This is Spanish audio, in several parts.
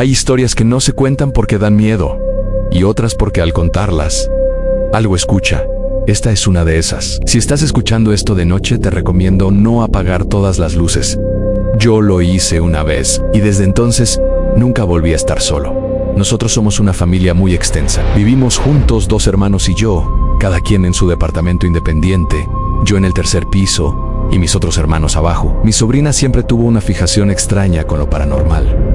Hay historias que no se cuentan porque dan miedo, y otras porque al contarlas, algo escucha. Esta es una de esas. Si estás escuchando esto de noche, te recomiendo no apagar todas las luces. Yo lo hice una vez, y desde entonces nunca volví a estar solo. Nosotros somos una familia muy extensa. Vivimos juntos, 2 hermanos y yo, cada quien en su departamento independiente, yo en el 3er piso y mis otros hermanos abajo. Mi sobrina siempre tuvo una fijación extraña con lo paranormal.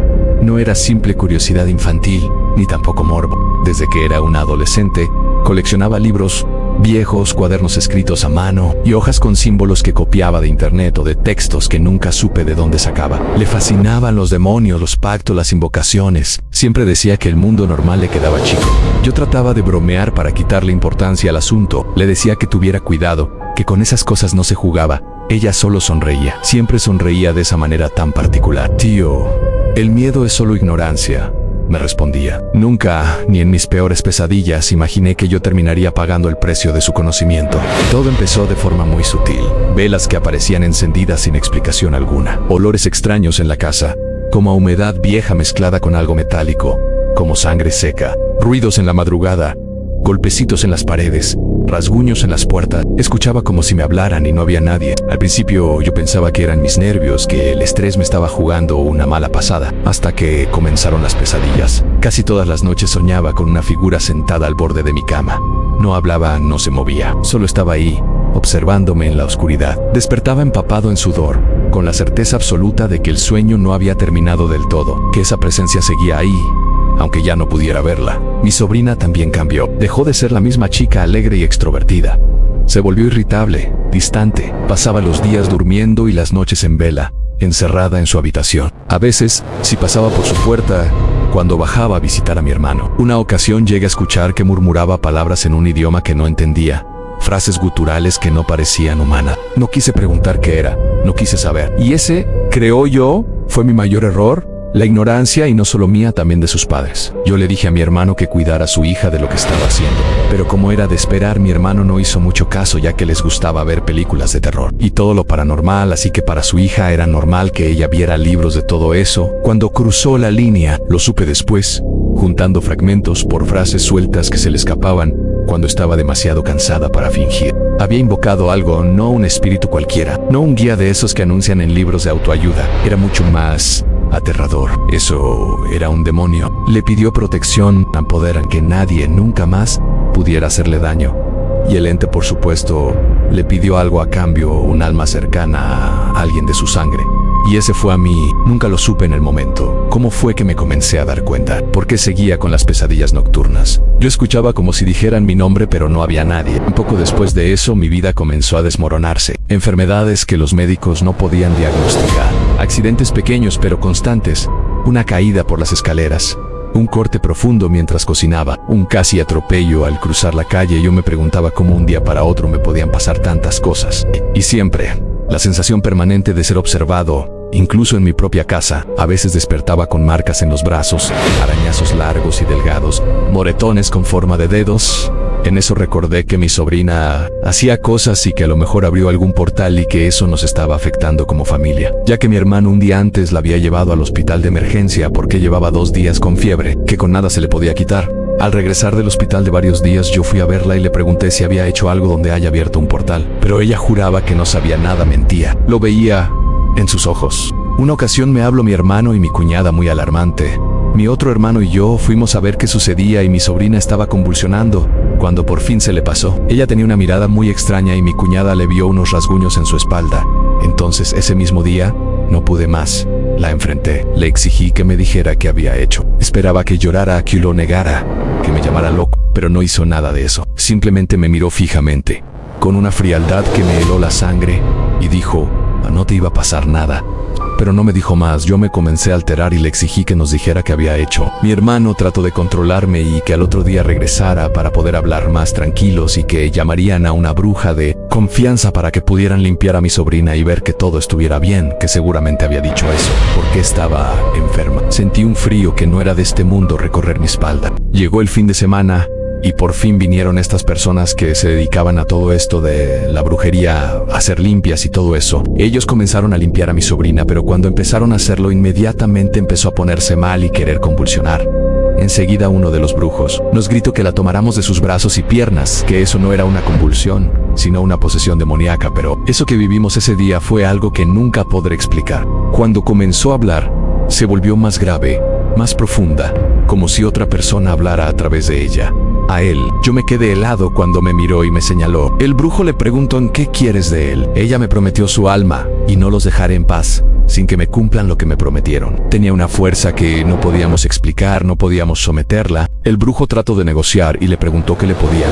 No era simple curiosidad infantil, ni tampoco morbo. Desde que era una adolescente, coleccionaba libros viejos, cuadernos escritos a mano y hojas con símbolos que copiaba de internet o de textos que nunca supe de dónde sacaba. Le fascinaban los demonios, los pactos, las invocaciones. Siempre decía que el mundo normal le quedaba chico. Yo trataba de bromear para quitarle importancia al asunto. Le decía que tuviera cuidado, que con esas cosas no se jugaba. Ella solo sonreía. Siempre sonreía de esa manera tan particular. Tío, el miedo es solo ignorancia, me respondía. Nunca, ni en mis peores pesadillas, imaginé que yo terminaría pagando el precio de su conocimiento. Todo empezó de forma muy sutil. Velas que aparecían encendidas sin explicación alguna. Olores extraños en la casa, como a humedad vieja mezclada con algo metálico, como sangre seca. Ruidos en la madrugada, golpecitos en las paredes, rasguños en las puertas. Escuchaba como si me hablaran y no había nadie. Al principio yo pensaba que eran mis nervios, que el estrés me estaba jugando una mala pasada, hasta que comenzaron las pesadillas. Casi todas las noches soñaba con una figura sentada al borde de mi cama. No hablaba, no se movía, solo estaba ahí, observándome en la oscuridad. Despertaba empapado en sudor, con la certeza absoluta de que el sueño no había terminado del todo, que esa presencia seguía ahí, aunque ya no pudiera verla. Mi sobrina también cambió. Dejó de ser la misma chica alegre y extrovertida. Se volvió irritable, distante. Pasaba los días durmiendo y las noches en vela, encerrada en su habitación. A veces, si pasaba por su puerta, cuando bajaba a visitar a mi hermano. Una ocasión llegué a escuchar que murmuraba palabras en un idioma que no entendía, frases guturales que no parecían humanas. No quise preguntar qué era, no quise saber. Y ese, creo yo, fue mi mayor error. La ignorancia, y no solo mía, también de sus padres. Yo le dije a mi hermano que cuidara a su hija de lo que estaba haciendo. Pero como era de esperar, mi hermano no hizo mucho caso, ya que les gustaba ver películas de terror y todo lo paranormal, así que para su hija era normal que ella viera libros de todo eso. Cuando cruzó la línea, lo supe después, juntando fragmentos por frases sueltas que se le escapaban cuando estaba demasiado cansada para fingir. Había invocado algo, no un espíritu cualquiera, no un guía de esos que anuncian en libros de autoayuda. Era mucho más aterrador. Eso era un demonio. Le pidió protección, poder que nadie nunca más pudiera hacerle daño. Y el ente, por supuesto, le pidió algo a cambio, un alma cercana a alguien de su sangre. Y ese fue a mí. Nunca lo supe en el momento. ¿Cómo fue que me comencé a dar cuenta? ¿Por qué seguía con las pesadillas nocturnas? Yo escuchaba como si dijeran mi nombre, pero no había nadie. Un poco después de eso, mi vida comenzó a desmoronarse. Enfermedades que los médicos no podían diagnosticar. Accidentes pequeños pero constantes. Una caída por las escaleras. Un corte profundo mientras cocinaba. Un casi atropello al cruzar la calle. Yo me preguntaba cómo un día para otro me podían pasar tantas cosas. Y siempre, la sensación permanente de ser observado. Incluso en mi propia casa, a veces despertaba con marcas en los brazos, arañazos largos y delgados, moretones con forma de dedos. En eso recordé que mi sobrina hacía cosas y que a lo mejor abrió algún portal y que eso nos estaba afectando como familia, ya que mi hermano un día antes la había llevado al hospital de emergencia porque llevaba 2 días con fiebre, que con nada se le podía quitar. Al regresar del hospital de varios días, yo fui a verla y le pregunté si había hecho algo donde haya abierto un portal, pero ella juraba que no sabía nada, mentía. Lo veía en sus ojos. Una ocasión me habló mi hermano y mi cuñada muy alarmante. Mi otro hermano y yo fuimos a ver qué sucedía y mi sobrina estaba convulsionando. Cuando por fin se le pasó, ella tenía una mirada muy extraña y mi cuñada le vio unos rasguños en su espalda. Entonces ese mismo día, no pude más. La enfrenté, le exigí que me dijera qué había hecho. Esperaba que llorara, que lo negara, que me llamara loco, pero no hizo nada de eso. Simplemente me miró fijamente, con una frialdad que me heló la sangre, y dijo: no te iba a pasar nada. Pero no me dijo más. Yo me comencé a alterar y le exigí que nos dijera qué había hecho. Mi hermano trató de controlarme y que al otro día regresara para poder hablar más tranquilos y que llamarían a una bruja de confianza para que pudieran limpiar a mi sobrina y ver que todo estuviera bien, que seguramente había dicho eso porque estaba enferma. Sentí un frío que no era de este mundo recorrer mi espalda. Llegó el fin de semana Y por fin vinieron estas personas que se dedicaban a todo esto de la brujería, a hacer limpias y todo eso. Ellos comenzaron a limpiar a mi sobrina, pero cuando empezaron a hacerlo, inmediatamente empezó a ponerse mal y querer convulsionar. Enseguida uno de los brujos nos gritó que la tomáramos de sus brazos y piernas, que eso no era una convulsión, sino una posesión demoníaca, pero eso que vivimos ese día fue algo que nunca podré explicar. Cuando comenzó a hablar, se volvió más grave, más profunda, como si otra persona hablara a través de ella. A él, yo me quedé helado cuando me miró y me señaló. El brujo le preguntó en qué quieres de él. Ella me prometió su alma y no los dejaré en paz sin que me cumplan lo que me prometieron. Tenía una fuerza que no podíamos explicar, no podíamos someterla. El brujo trató de negociar y le preguntó que le podían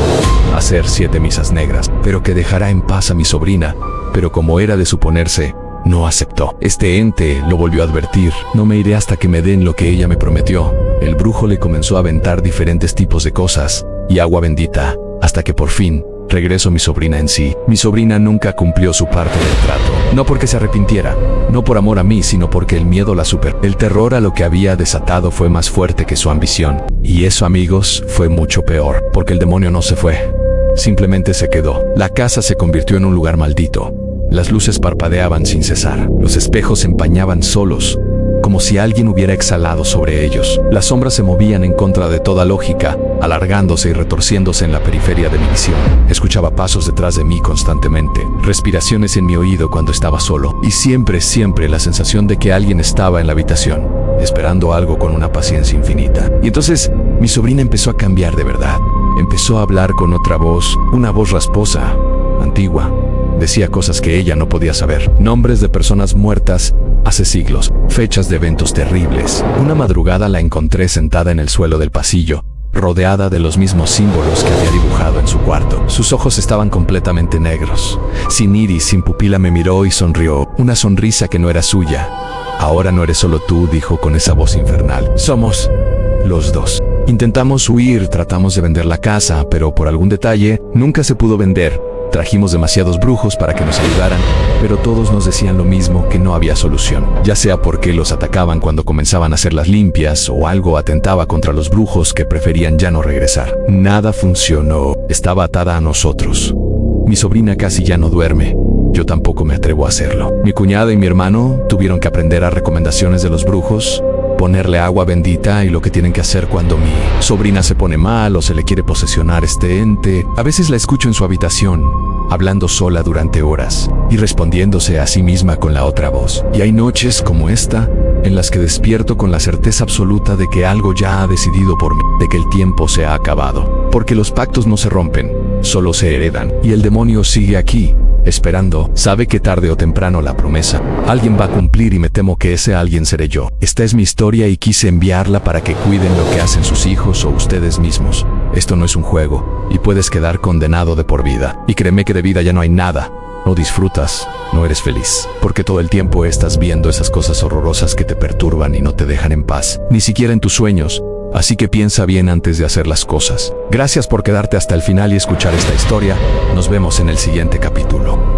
hacer 7 misas negras, pero que dejara en paz a mi sobrina. Pero como era de suponerse, no aceptó. Este ente lo volvió a advertir. No me iré hasta que me den lo que ella me prometió. El brujo le comenzó a aventar diferentes tipos de cosas y agua bendita, hasta que por fin regresó mi sobrina en sí. Mi sobrina nunca cumplió su parte del trato. No porque se arrepintiera, no por amor a mí, sino porque el miedo la superó. El terror a lo que había desatado fue más fuerte que su ambición. Y eso, amigos, fue mucho peor, porque el demonio no se fue. Simplemente se quedó. La casa se convirtió en un lugar maldito. Las luces parpadeaban sin cesar. Los espejos se empañaban solos, como si alguien hubiera exhalado sobre ellos. Las sombras se movían en contra de toda lógica, alargándose y retorciéndose en la periferia de mi visión. Escuchaba pasos detrás de mí constantemente, respiraciones en mi oído cuando estaba solo, y siempre la sensación de que alguien estaba en la habitación, esperando algo con una paciencia infinita. Y entonces, mi sobrina empezó a cambiar de verdad. Empezó a hablar con otra voz, una voz rasposa, antigua. Decía cosas que ella no podía saber. Nombres de personas muertas hace siglos, fechas de eventos terribles. Una madrugada la encontré sentada en el suelo del pasillo, rodeada de los mismos símbolos que había dibujado en su cuarto. Sus ojos estaban completamente negros. Sin iris, sin pupila, me miró y sonrió. Una sonrisa que no era suya. Ahora no eres solo tú, dijo con esa voz infernal. Somos los dos. Intentamos huir, tratamos de vender la casa, pero por algún detalle nunca se pudo vender. Trajimos demasiados brujos para que nos ayudaran, pero todos nos decían lo mismo, que no había solución. Ya sea porque los atacaban cuando comenzaban a hacer las limpias o algo atentaba contra los brujos que preferían ya no regresar. Nada funcionó. Estaba atada a nosotros. Mi sobrina casi ya no duerme. Yo tampoco me atrevo a hacerlo. Mi cuñada y mi hermano tuvieron que aprender a recomendaciones de los brujos, ponerle agua bendita y lo que tienen que hacer cuando mi sobrina se pone mal o se le quiere posesionar este ente. A veces la escucho en su habitación, hablando sola durante horas y respondiéndose a sí misma con la otra voz. Y hay noches como esta en las que despierto con la certeza absoluta de que algo ya ha decidido por mí, de que el tiempo se ha acabado. Porque los pactos no se rompen, solo se heredan. Y el demonio sigue aquí, esperando. Sabe que tarde o temprano la promesa alguien va a cumplir y me temo que ese alguien seré yo. Esta es mi historia y quise enviarla para que cuiden lo que hacen sus hijos o ustedes mismos. Esto no es un juego y puedes quedar condenado de por vida. Y créeme que de vida ya no hay nada. No disfrutas, no eres feliz, porque todo el tiempo estás viendo esas cosas horrorosas que te perturban y no te dejan en paz, ni siquiera en tus sueños. Así que piensa bien antes de hacer las cosas. Gracias por quedarte hasta el final y escuchar esta historia. Nos vemos en el siguiente capítulo.